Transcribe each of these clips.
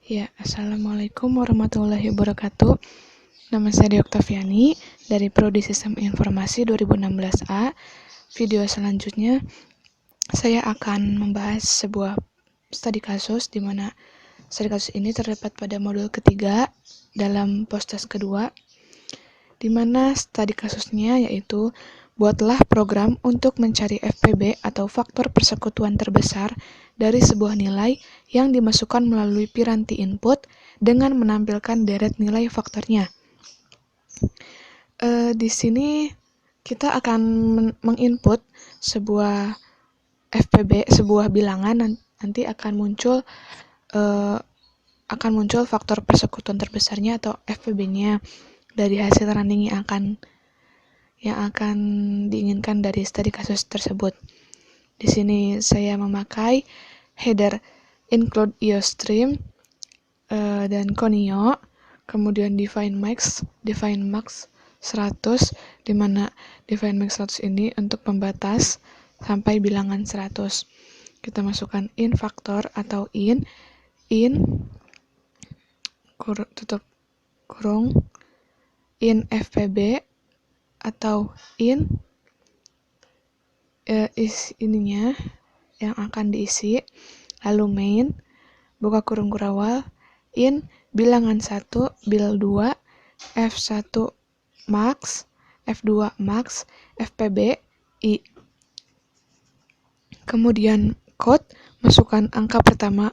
Ya, Assalamualaikum warahmatullahi wabarakatuh. Nama saya Dea Oktaviani dari Prodi Sistem Informasi 2016A. Video selanjutnya, saya akan membahas sebuah studi kasus di mana studi kasus ini terdapat pada modul ketiga dalam postas kedua, di mana studi kasusnya yaitu buatlah program untuk mencari FPB atau faktor persekutuan terbesar dari sebuah nilai yang dimasukkan melalui piranti input dengan menampilkan deret nilai faktornya. Di sini kita akan menginput sebuah FPB, sebuah bilangan, nanti akan muncul faktor persekutuan terbesarnya atau FPB-nya dari hasil running yang akan diinginkan dari studi kasus tersebut. Di sini saya memakai header include IOStream dan Conio, kemudian define max 100, di mana define max 100 ini untuk pembatas sampai bilangan 100. Kita masukkan in faktor atau in tutup kurung in FPB atau in ininya yang akan diisi, lalu main buka kurung kurawal in bilangan 1 bil 2 F1 max F2 max FPB I. Kemudian code, masukkan angka pertama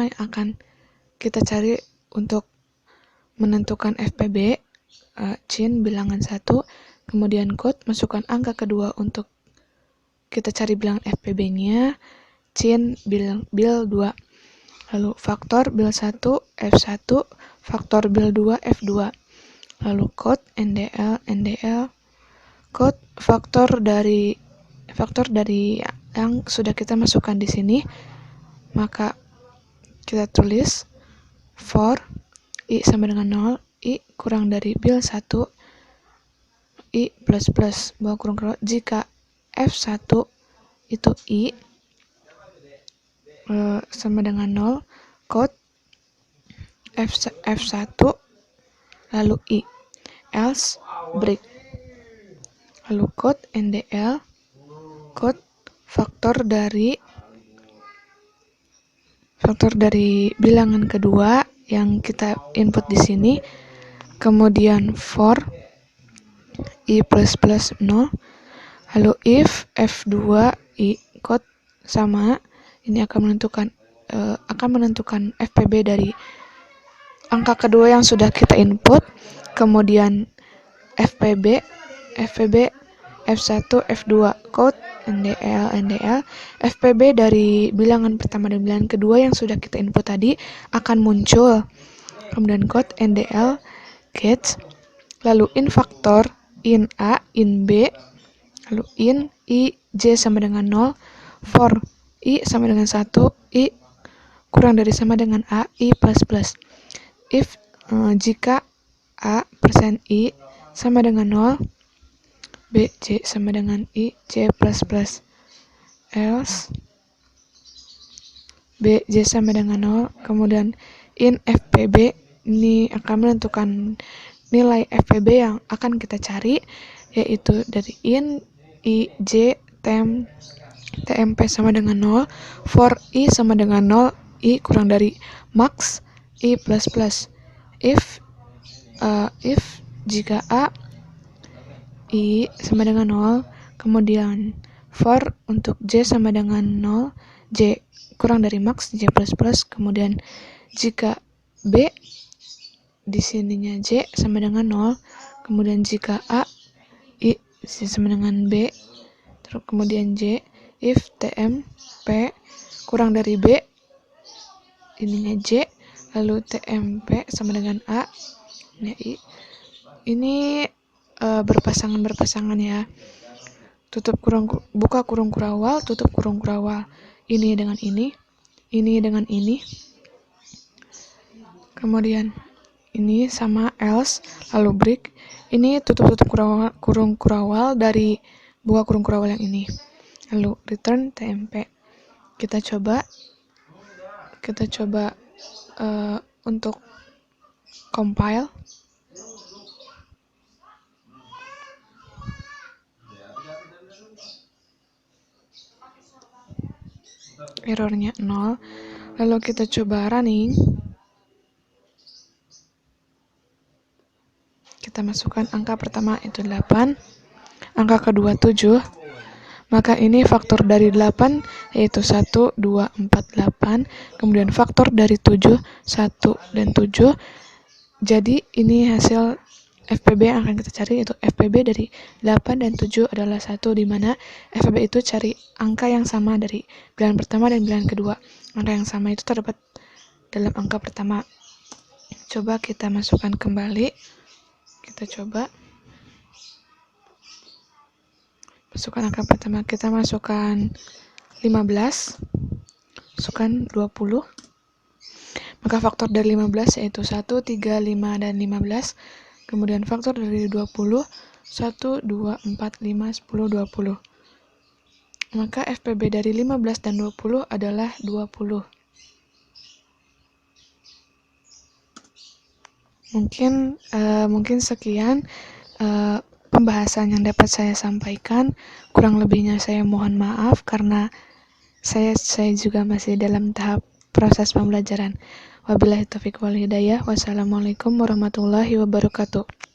yang akan kita cari untuk menentukan FPB, cin bilangan 1, kemudian code, masukkan angka kedua untuk kita cari bilangan FPB-nya, cin bil 2, lalu faktor bil 1 F1, faktor bil 2 F2, lalu code NDL code faktor dari yang sudah kita masukkan di sini, maka kita tulis for I sama dengan 0, I kurang dari bil 1, I plus bawah kurung jika F1 itu I sama dengan 0, code F1 lalu I, else break, lalu code NDL code faktor dari bilangan kedua yang kita input di sini, kemudian for I plus 0, lalu if F2 I code sama, ini akan menentukan FPB dari angka kedua yang sudah kita input, kemudian FPB F1 F2 code NDL FPB dari bilangan pertama dan bilangan kedua yang sudah kita input tadi akan muncul, kemudian code NDL get, lalu in faktor in A in B, lalu in I J sama dengan 0, for I sama dengan 1, I kurang dari sama dengan A, I plus if jika A persen I sama dengan 0, B J sama dengan I J plus else B J sama dengan 0, kemudian in FPB ini akan menentukan nilai FPB yang akan kita cari, yaitu dari in I J TMP sama dengan 0, for I sama dengan 0, I kurang dari max I plus if jika A I sama dengan 0, kemudian for untuk J sama dengan 0, J kurang dari max J plus, kemudian jika B di sininya J sama dengan 0, kemudian jika A I sama dengan B, terus kemudian J if TMP kurang dari B ininya J, lalu TMP sama dengan A ini I. Ini berpasangan ya, buka kurung kurawal, tutup kurung kurawal, ini dengan ini dengan ini, kemudian ini sama else, lalu break, ini tutup kurung kurawal dari buka kurung kurawal yang ini, lalu return TMP. Kita coba untuk compile. Errornya 0. Lalu kita coba running. Kita masukkan angka pertama itu 8, angka kedua 7. Maka ini faktor dari 8 yaitu 1, 2, 4, 8. Kemudian faktor dari 7, 1 dan 7. Jadi ini hasil FPB yang akan kita cari, yaitu FPB dari 8 dan 7 adalah 1, di mana FPB itu cari angka yang sama dari bilangan pertama dan bilangan kedua. Angka yang sama itu terdapat dalam angka pertama. Coba kita masukkan kembali. Kita coba masukkan angka pertama. Kita masukkan 15, masukkan 20. Maka faktor dari 15 yaitu 1, 3, 5, dan 15. Kemudian faktor dari 20, 1, 2, 4, 5, 10, 20. Maka FPB dari 15 dan 20 adalah 20. Mungkin sekian pembahasan yang dapat saya sampaikan. Kurang lebihnya saya mohon maaf karena saya juga masih dalam tahap proses pembelajaran. Wabillahi taufiq wal hidayah. Wassalamualaikum warahmatullahi wabarakatuh.